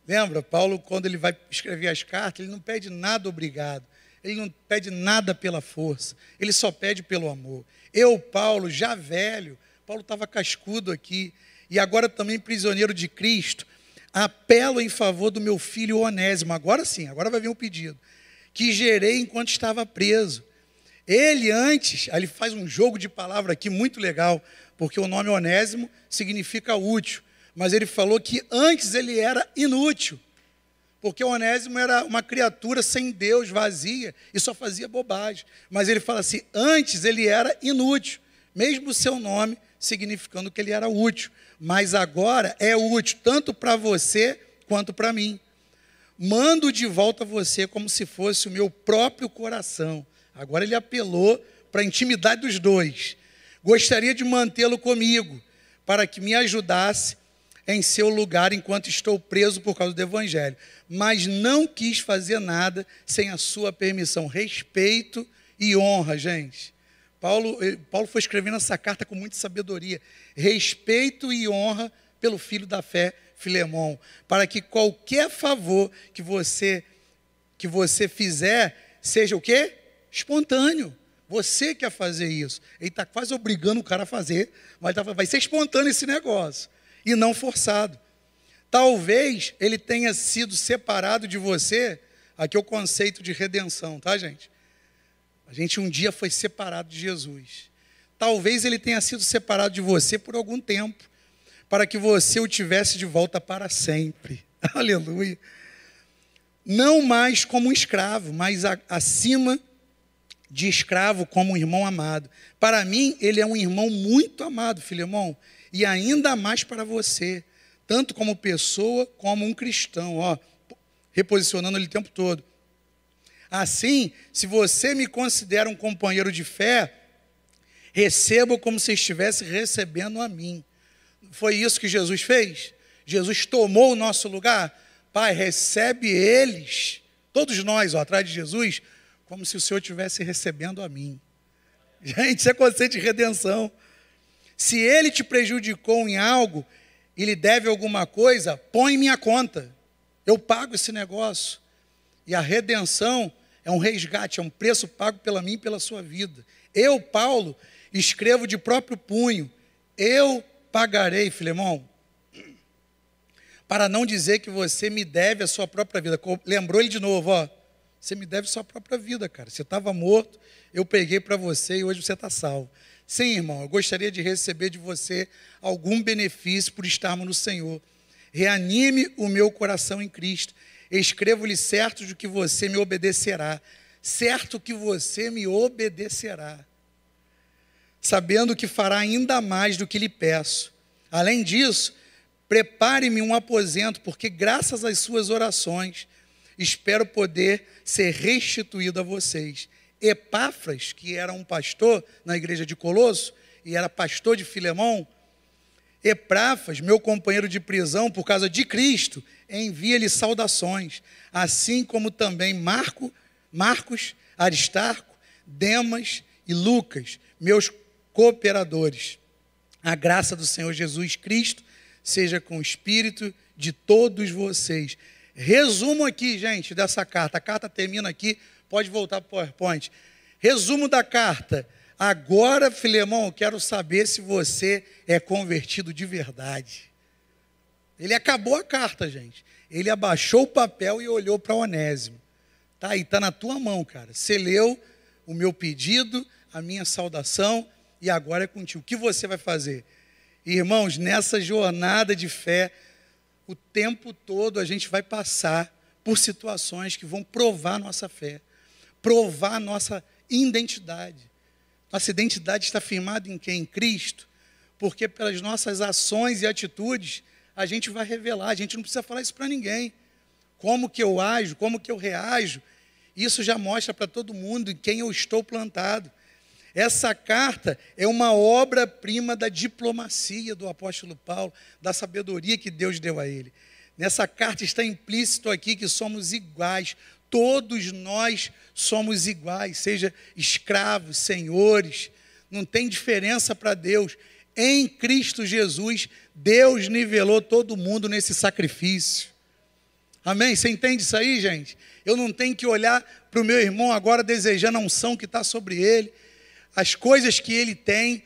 Lembra, Paulo, quando ele vai escrever as cartas, ele não pede nada obrigado, ele não pede nada pela força, ele só pede pelo amor. Eu, Paulo, já velho, Paulo estava cascudo aqui, e agora também prisioneiro de Cristo, apelo em favor do meu filho Onésimo, agora sim, agora vai vir um pedido, que gerei enquanto estava preso. Ele antes, ele faz um jogo de palavra aqui muito legal, porque o nome Onésimo significa útil, mas ele falou que antes ele era inútil, porque o Onésimo era uma criatura sem Deus, vazia, e só fazia bobagem. Mas ele fala assim, antes ele era inútil, mesmo o seu nome significando que ele era útil, mas agora é útil tanto para você quanto para mim. Mando de volta a você como se fosse o meu próprio coração. Agora ele apelou para a intimidade dos dois. Gostaria de mantê-lo comigo, para que me ajudasse em seu lugar enquanto estou preso por causa do Evangelho. Mas não quis fazer nada sem a sua permissão. Respeito e honra, gente. Paulo foi escrevendo essa carta com muita sabedoria. Respeito e honra pelo filho da fé, Filemão, para que qualquer favor que você fizer seja o quê? Espontâneo. Você quer fazer isso. Ele está quase obrigando o cara a fazer, mas vai ser espontâneo esse negócio, e não forçado. Talvez ele tenha sido separado de você, aqui é o conceito de redenção, tá, gente? A gente um dia foi separado de Jesus. Talvez ele tenha sido separado de você por algum tempo, para que você o tivesse de volta para sempre. Aleluia. Não mais como um escravo, mas acima de escravo como um irmão amado. Para mim, ele é um irmão muito amado, Filemão, e ainda mais para você, tanto como pessoa, como um cristão, ó, reposicionando ele o tempo todo. Assim, se você me considera um companheiro de fé, receba como se estivesse recebendo a mim. Foi isso que Jesus fez? Jesus tomou o nosso lugar? Pai, recebe eles, todos nós, ó, atrás de Jesus, como se o Senhor estivesse recebendo a mim. Gente, isso é conceito de redenção. Se ele te prejudicou em algo e lhe deve alguma coisa, põe em minha conta. Eu pago esse negócio. E a redenção é um resgate, é um preço pago pela mim e pela sua vida. Eu, Paulo, escrevo de próprio punho. Eu pagarei, Filemão, para não dizer que você me deve a sua própria vida. Lembrou ele de novo, ó. Você me deve a sua própria vida, cara. Você estava morto, eu peguei para você e hoje você está salvo. Sim, irmão, eu gostaria de receber de você algum benefício por estarmos no Senhor. Reanime o meu coração em Cristo. Escrevo-lhe certo de que você me obedecerá. Certo que você me obedecerá. Sabendo que fará ainda mais do que lhe peço. Além disso, prepare-me um aposento, porque graças às suas orações, espero poder ser restituído a vocês. Epáfras, que era um pastor na igreja de Colosso, e era pastor de Filemão, Epáfras, meu companheiro de prisão por causa de Cristo, envia-lhe saudações, assim como também Marcos, Aristarco, Demas e Lucas, meus cooperadores. A graça do Senhor Jesus Cristo seja com o espírito de todos vocês. Resumo aqui, gente, dessa carta. A carta termina aqui, pode voltar para o PowerPoint. Resumo da carta. Agora, Filemão, eu quero saber se você é convertido de verdade. Ele acabou a carta, gente. Ele abaixou o papel e olhou para Onésimo. Tá aí, está na tua mão, cara. Você leu o meu pedido, a minha saudação, e agora é contigo. O que você vai fazer? Irmãos, nessa jornada de fé, o tempo todo a gente vai passar por situações que vão provar nossa fé, provar nossa identidade. Nossa identidade está firmada em quem? Em Cristo. Porque pelas nossas ações e atitudes, a gente vai revelar. A gente não precisa falar isso para ninguém. Como que eu ajo, como que eu reajo, isso já mostra para todo mundo em quem eu estou plantado. Essa carta é uma obra-prima da diplomacia do apóstolo Paulo, da sabedoria que Deus deu a ele. Nessa carta está implícito aqui que somos iguais. Todos nós somos iguais, seja escravos, senhores, não tem diferença para Deus. Em Cristo Jesus, Deus nivelou todo mundo nesse sacrifício. Amém? Você entende isso aí, gente? Eu não tenho que olhar para o meu irmão agora desejando a unção que está sobre ele, as coisas que ele tem,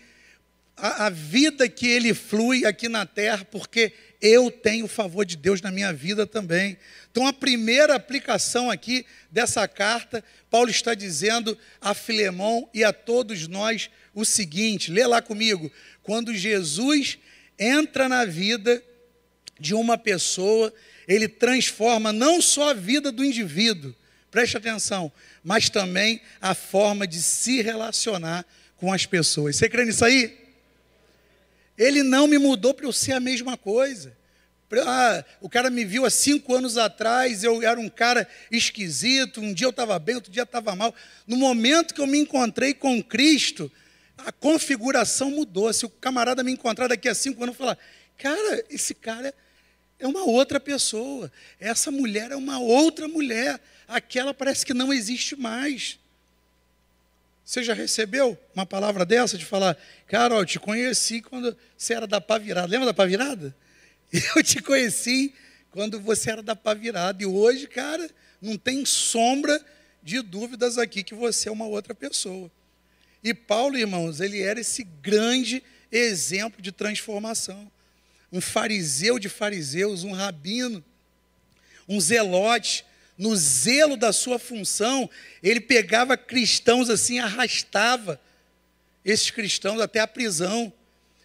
a vida que ele flui aqui na terra, porque eu tenho o favor de Deus na minha vida também. Então, a primeira aplicação aqui dessa carta, Paulo está dizendo a Filemão e a todos nós o seguinte, lê lá comigo, quando Jesus entra na vida de uma pessoa, ele transforma não só a vida do indivíduo, preste atenção, mas também a forma de se relacionar com as pessoas. Você crê nisso aí? Ele não me mudou para eu ser a mesma coisa. O cara me viu há 5 anos atrás, eu era um cara esquisito, um dia eu estava bem, outro dia estava mal. No momento que eu me encontrei com Cristo, a configuração mudou. Se o camarada me encontrar daqui a 5 anos e falar, cara, esse cara é uma outra pessoa, essa mulher é uma outra mulher, aquela parece que não existe mais. Você já recebeu uma palavra dessa de falar, cara, eu te conheci quando você era da pá virada, lembra da pá virada? Eu te conheci quando você era da pá virada, e hoje, cara, não tem sombra de dúvidas aqui que você é uma outra pessoa. E Paulo, irmãos, ele era esse grande exemplo de transformação. Um fariseu de fariseus, um rabino, um zelote, no zelo da sua função, ele pegava cristãos assim, arrastava esses cristãos até a prisão.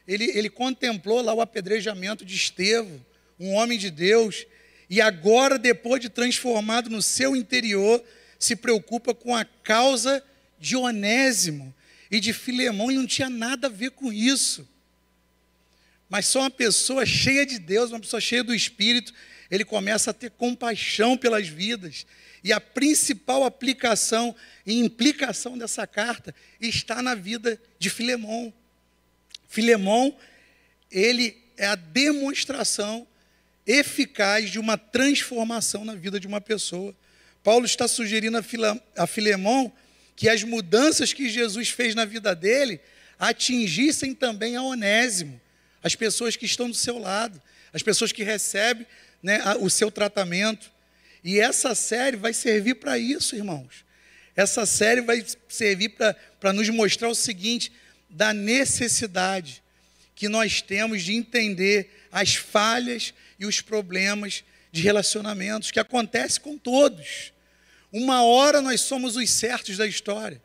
Ele contemplou lá o apedrejamento de Estevão, um homem de Deus, e agora, depois de transformado no seu interior, se preocupa com a causa de Onésimo e de Filemão, e não tinha nada a ver com isso. Mas só uma pessoa cheia de Deus, uma pessoa cheia do Espírito, ele começa a ter compaixão pelas vidas. E a principal aplicação e implicação dessa carta está na vida de Filemão. Filemão, ele é a demonstração eficaz de uma transformação na vida de uma pessoa. Paulo está sugerindo a Filemão que as mudanças que Jesus fez na vida dele atingissem também a Onésimo, as pessoas que estão do seu lado, as pessoas que recebem, né, o seu tratamento. E essa série vai servir para isso, irmãos. Essa série vai servir para nos mostrar o seguinte, da necessidade que nós temos de entender as falhas e os problemas de relacionamentos que acontecem com todos. Uma hora nós somos os certos da história,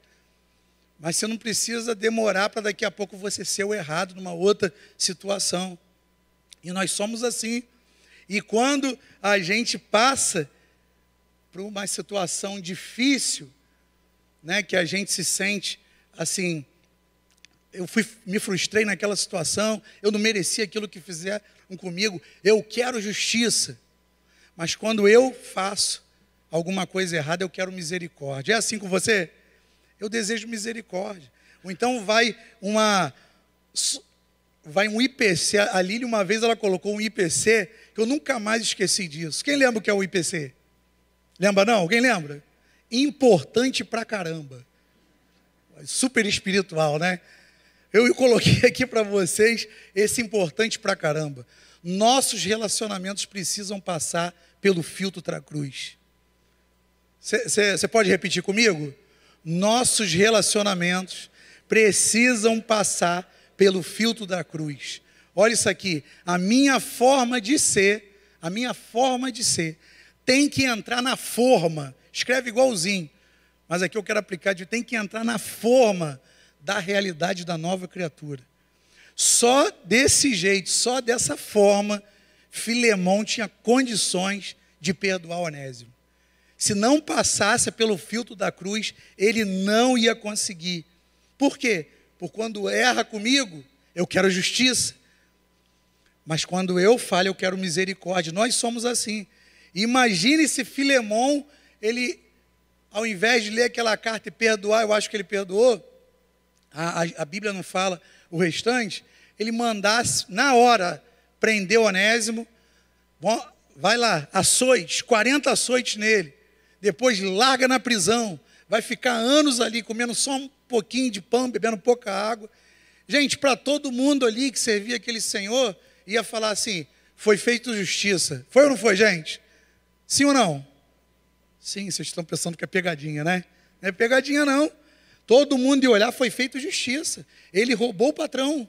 mas você não precisa demorar para daqui a pouco você ser o errado numa outra situação. E nós somos assim. E quando a gente passa por uma situação difícil, né, que a gente se sente assim, me frustrei naquela situação, eu não merecia aquilo que fizeram comigo, eu quero justiça. Mas quando eu faço alguma coisa errada, eu quero misericórdia. É assim com você? Eu desejo misericórdia. Ou então vai vai um IPC, a Lília uma vez ela colocou um IPC, que eu nunca mais esqueci disso. Quem lembra o que é o IPC? Lembra não? Alguém lembra? Importante pra caramba. Super espiritual, né? Eu coloquei aqui para vocês esse importante pra caramba. Nossos relacionamentos precisam passar pelo filtro da cruz. Você pode repetir comigo? Nossos relacionamentos precisam passar pelo filtro da cruz. Olha isso aqui. A minha forma de ser tem que entrar na forma. Escreve igualzinho. Mas aqui eu quero aplicar de tem que entrar na forma da realidade da nova criatura. Só desse jeito, só dessa forma, Filemão tinha condições de perdoar Onésimo. Se não passasse pelo filtro da cruz, ele não ia conseguir. Por quê? Porque quando erra comigo, eu quero justiça. Mas quando eu falho, eu quero misericórdia. Nós somos assim. Imagine se Filemão, ele, ao invés de ler aquela carta e perdoar, eu acho que ele perdoou, a Bíblia não fala o restante, ele mandasse, na hora, prender Onésimo, vai lá, açoites, 40 açoites nele, depois larga na prisão, vai ficar anos ali, comendo só um pouquinho de pão, bebendo pouca água. Gente, para todo mundo ali que servia aquele senhor, ia falar assim, foi feito justiça. Foi ou não foi, gente? Sim ou não? Sim, vocês estão pensando que é pegadinha, né? Não é pegadinha, não. Todo mundo ia olhar, foi feito justiça. Ele roubou o patrão.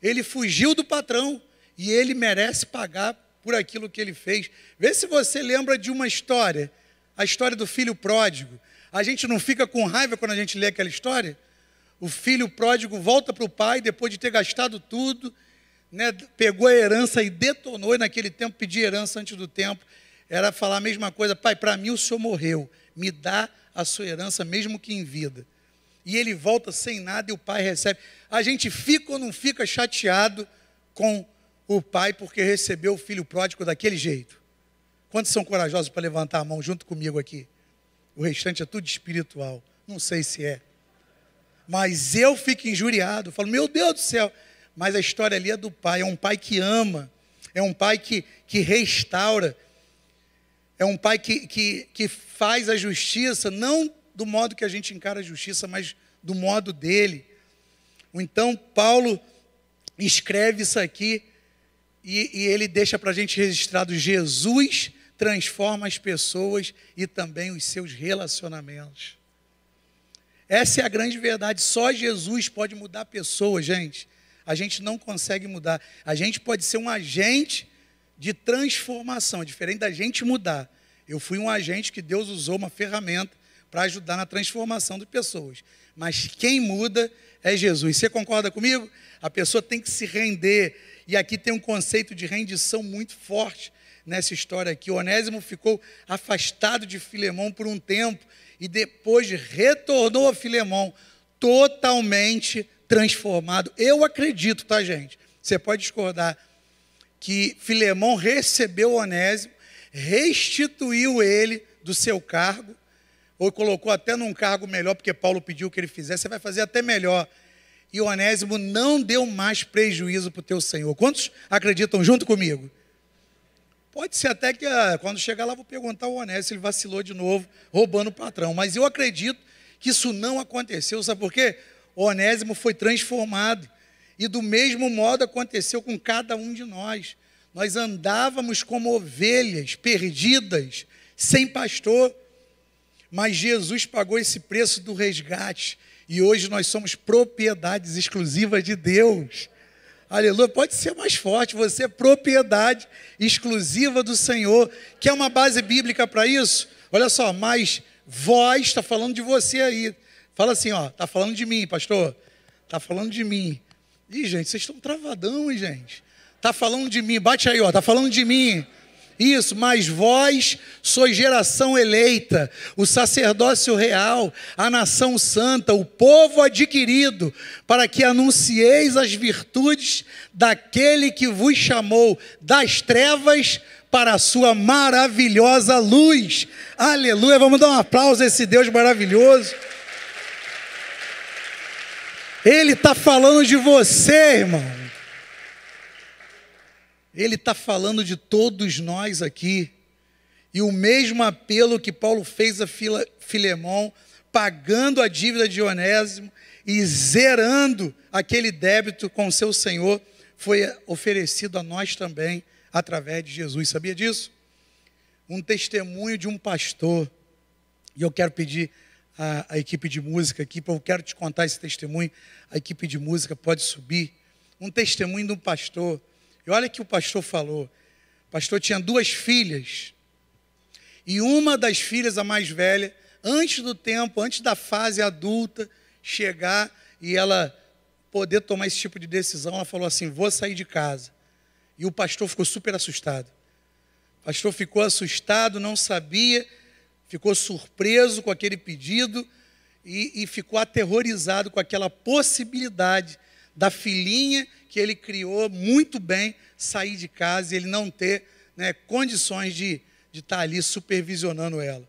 Ele fugiu do patrão. E ele merece pagar por aquilo que ele fez. Vê se você lembra de uma história. A história do filho pródigo. A gente não fica com raiva quando a gente lê aquela história? O filho pródigo volta para o pai, depois de ter gastado tudo, né, pegou a herança e detonou. E naquele tempo, pedir herança antes do tempo era falar a mesma coisa. Pai, para mim o senhor morreu. Me dá a sua herança, mesmo que em vida. E ele volta sem nada e o pai recebe. A gente fica ou não fica chateado com o pai porque recebeu o filho pródigo daquele jeito? Quantos são corajosos para levantar a mão junto comigo aqui? O restante é tudo espiritual. Não sei se é. Mas eu fico injuriado. Falo, meu Deus do céu. Mas a história ali é do pai. É um pai que ama. É um pai que restaura. É um pai que faz a justiça, não do modo que a gente encara a justiça, mas do modo dele. Então, Paulo escreve isso aqui e ele deixa para a gente registrado: Jesus transforma as pessoas e também os seus relacionamentos. Essa é a grande verdade. Só Jesus pode mudar pessoas, gente. A gente não consegue mudar. A gente pode ser um agente de transformação, é diferente da gente mudar. Eu fui um agente que Deus usou, uma ferramenta para ajudar na transformação de pessoas. Mas quem muda é Jesus. Você concorda comigo? A pessoa tem que se render. E aqui tem um conceito de rendição muito forte nessa história aqui. O Onésimo ficou afastado de Filemão por um tempo e depois retornou a Filemão totalmente transformado. Eu acredito, tá, gente? Você pode discordar, que Filemão recebeu Onésimo, restituiu ele do seu cargo, ou colocou até num cargo melhor, porque Paulo pediu que ele fizesse, você vai fazer até melhor. E Onésimo não deu mais prejuízo para o teu Senhor. Quantos acreditam junto comigo? Pode ser até que quando chegar lá vou perguntar ao Onésimo se ele vacilou de novo, roubando o patrão. Mas eu acredito que isso não aconteceu. Sabe por quê? O Onésimo foi transformado. E do mesmo modo aconteceu com cada um de nós. Nós andávamos como ovelhas perdidas, sem pastor. Mas Jesus pagou esse preço do resgate. E hoje nós somos propriedades exclusivas de Deus. Aleluia. Pode ser mais forte. Você é propriedade exclusiva do Senhor. Quer uma base bíblica para isso? Olha só, mas vós, está falando de você aí. Fala assim, ó, está falando de mim, pastor. Está falando de mim. Ih, gente, vocês estão travadão, hein, gente? Está falando de mim. Bate aí, ó, está falando de mim. Isso, mas vós sois geração eleita, o sacerdócio real, a nação santa, o povo adquirido, para que anuncieis as virtudes daquele que vos chamou das trevas para a sua maravilhosa luz. Aleluia, vamos dar um aplauso a esse Deus maravilhoso. Ele está falando de você, irmão. Ele está falando de todos nós aqui. E o mesmo apelo que Paulo fez a Filemão, pagando a dívida de Onésimo e zerando aquele débito com o seu Senhor, foi oferecido a nós também, através de Jesus. Sabia disso? Um testemunho de um pastor. E eu quero pedir a equipe de música aqui, eu quero te contar esse testemunho. A equipe de música pode subir. Um testemunho de um pastor. E olha o que o pastor falou. O pastor tinha 2 filhas. E uma das filhas, a mais velha, antes do tempo, antes da fase adulta chegar e ela poder tomar esse tipo de decisão, ela falou assim: vou sair de casa. E o pastor ficou super assustado. O pastor ficou assustado, não sabia, ficou surpreso com aquele pedido e ficou aterrorizado com aquela possibilidade da filhinha que ele criou muito bem sair de casa e ele não ter, condições de estar ali supervisionando ela.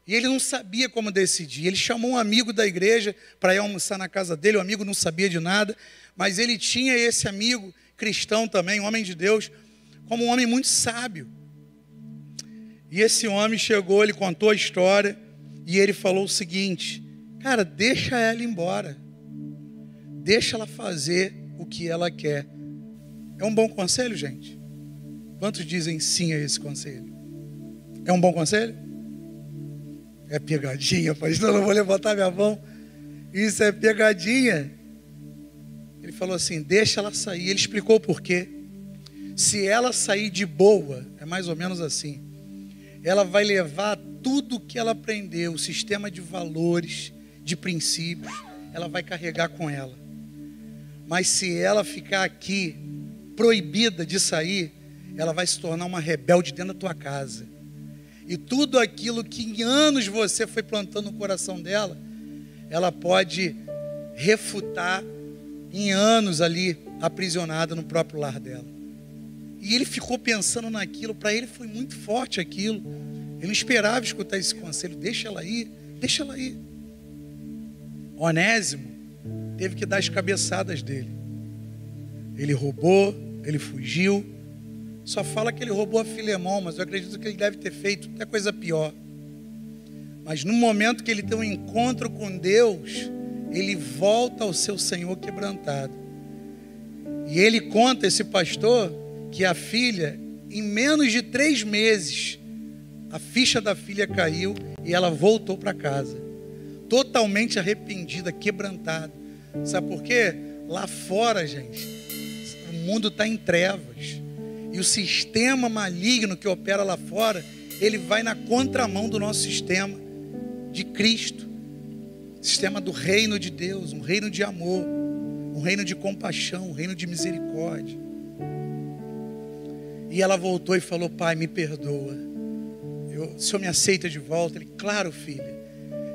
E ele não sabia como decidir. Ele chamou um amigo da igreja para ir almoçar na casa dele. O amigo não sabia de nada, mas ele tinha esse amigo cristão também, um homem de Deus, como um homem muito sábio. E esse homem chegou, ele contou a história e ele falou o seguinte: cara, deixa ela embora. Deixa ela fazer o que ela quer. É um bom conselho, gente? Quantos dizem sim a esse conselho? É um bom conselho? É pegadinha, pastor, não vou levantar minha mão. Isso é pegadinha. Ele falou assim: deixa ela sair. Ele explicou o porquê. Se ela sair de boa, é mais ou menos assim, ela vai levar tudo que ela aprendeu, o sistema de valores, de princípios, ela vai carregar com ela. Mas se ela ficar aqui, proibida de sair, ela vai se tornar uma rebelde dentro da tua casa. E tudo aquilo que em anos você foi plantando no coração dela, ela pode refutar em anos ali, aprisionada no próprio lar dela. E ele ficou pensando naquilo, para ele foi muito forte aquilo. Ele não esperava escutar esse conselho: deixa ela ir, deixa ela ir. Onésimo teve que dar as cabeçadas dele. Ele roubou, ele fugiu. Só fala que ele roubou a Filemão, mas eu acredito que ele deve ter feito até coisa pior. Mas no momento que ele tem um encontro com Deus, ele volta ao seu Senhor quebrantado. E ele conta, esse pastor, que a filha, em menos de 3 meses, a ficha da filha caiu e ela voltou para casa. Totalmente arrependida, quebrantada. Sabe por quê? Lá fora, gente, o mundo está em trevas. E o sistema maligno que opera lá fora, ele vai na contramão do nosso sistema de Cristo. Sistema do reino de Deus, um reino de amor, um reino de compaixão, um reino de misericórdia. E ela voltou e falou: pai, me perdoa. O senhor me aceita de volta? Ele: claro, filha.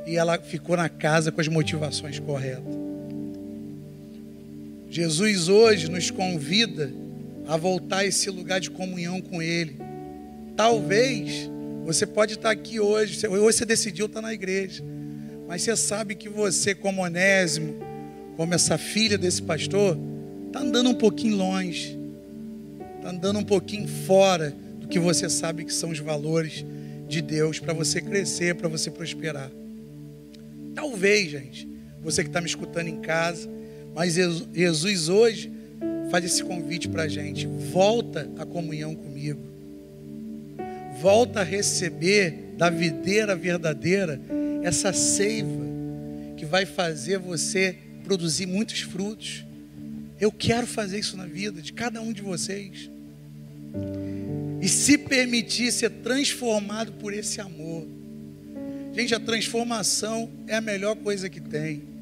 E ela ficou na casa com as motivações corretas. Jesus hoje nos convida a voltar a esse lugar de comunhão com Ele. Talvez você pode estar aqui hoje você decidiu estar na igreja, mas você sabe que você, como Onésimo, como essa filha desse pastor, está andando um pouquinho longe, está andando um pouquinho fora do que você sabe que são os valores de Deus para você crescer, para você prosperar. Talvez, gente, você que está me escutando em casa, mas Jesus hoje faz esse convite para a gente: volta à comunhão comigo, volta a receber da videira verdadeira essa seiva que vai fazer você produzir muitos frutos. Eu quero fazer isso na vida de cada um de vocês e se permitir ser transformado por esse amor. Gente, a transformação é a melhor coisa que tem.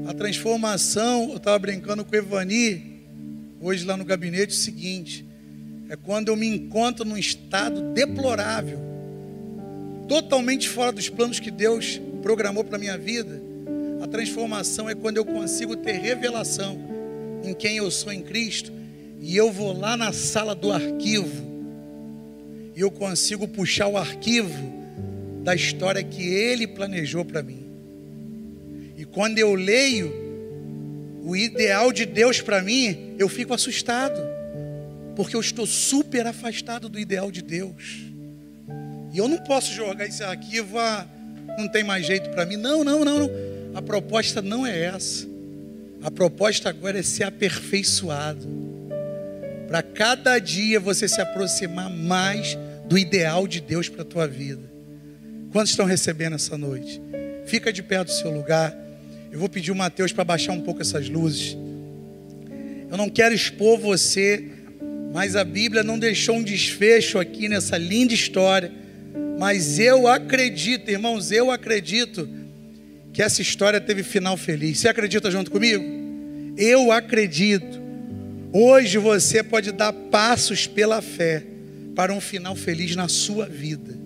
A transformação, eu estava brincando com o Evani hoje lá no gabinete, o seguinte: é quando eu me encontro num estado deplorável, totalmente fora dos planos que Deus programou para a minha vida. A transformação é quando eu consigo ter revelação em quem eu sou em Cristo, e eu vou lá na sala do arquivo e eu consigo puxar o arquivo da história que Ele planejou para mim. E quando eu leio o ideal de Deus para mim, eu fico assustado, porque eu estou super afastado do ideal de Deus. E eu não posso jogar esse arquivo, não tem mais jeito para mim. Não. A proposta não é essa. A proposta agora é ser aperfeiçoado, para cada dia você se aproximar mais do ideal de Deus para a tua vida. Quantos estão recebendo essa noite? Fica de pé do seu lugar. Eu vou pedir o Mateus para baixar um pouco essas luzes. Eu não quero expor você, mas a Bíblia não deixou um desfecho aqui nessa linda história. Mas eu acredito, irmãos, eu acredito que essa história teve final feliz. Você acredita junto comigo? Eu acredito. Hoje você pode dar passos pela fé para um final feliz na sua vida.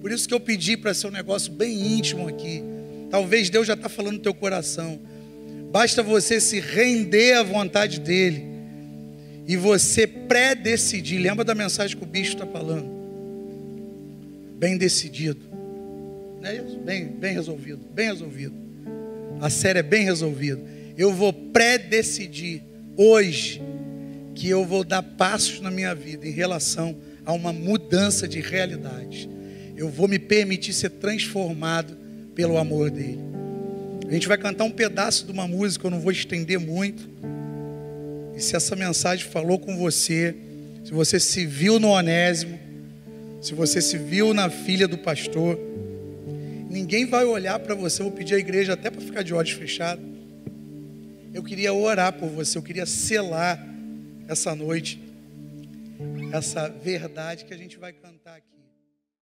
Por isso que eu pedi para ser um negócio bem íntimo aqui. Talvez Deus já está falando no teu coração. Basta você se render à vontade dEle e você pré-decidir. Lembra da mensagem que o bicho está falando? Bem decidido. Não é isso? Bem resolvido. Bem resolvido. A série é bem resolvida. Eu vou pré-decidir hoje que eu vou dar passos na minha vida em relação a uma mudança de realidade. Eu vou me permitir ser transformado pelo amor dele. A gente vai cantar um pedaço de uma música, eu não vou estender muito. E se essa mensagem falou com você, se você se viu no Onésimo, se você se viu na filha do pastor, ninguém vai olhar para você. Eu vou pedir à igreja até para ficar de olhos fechados. Eu queria orar por você, eu queria selar essa noite, essa verdade que a gente vai cantar aqui.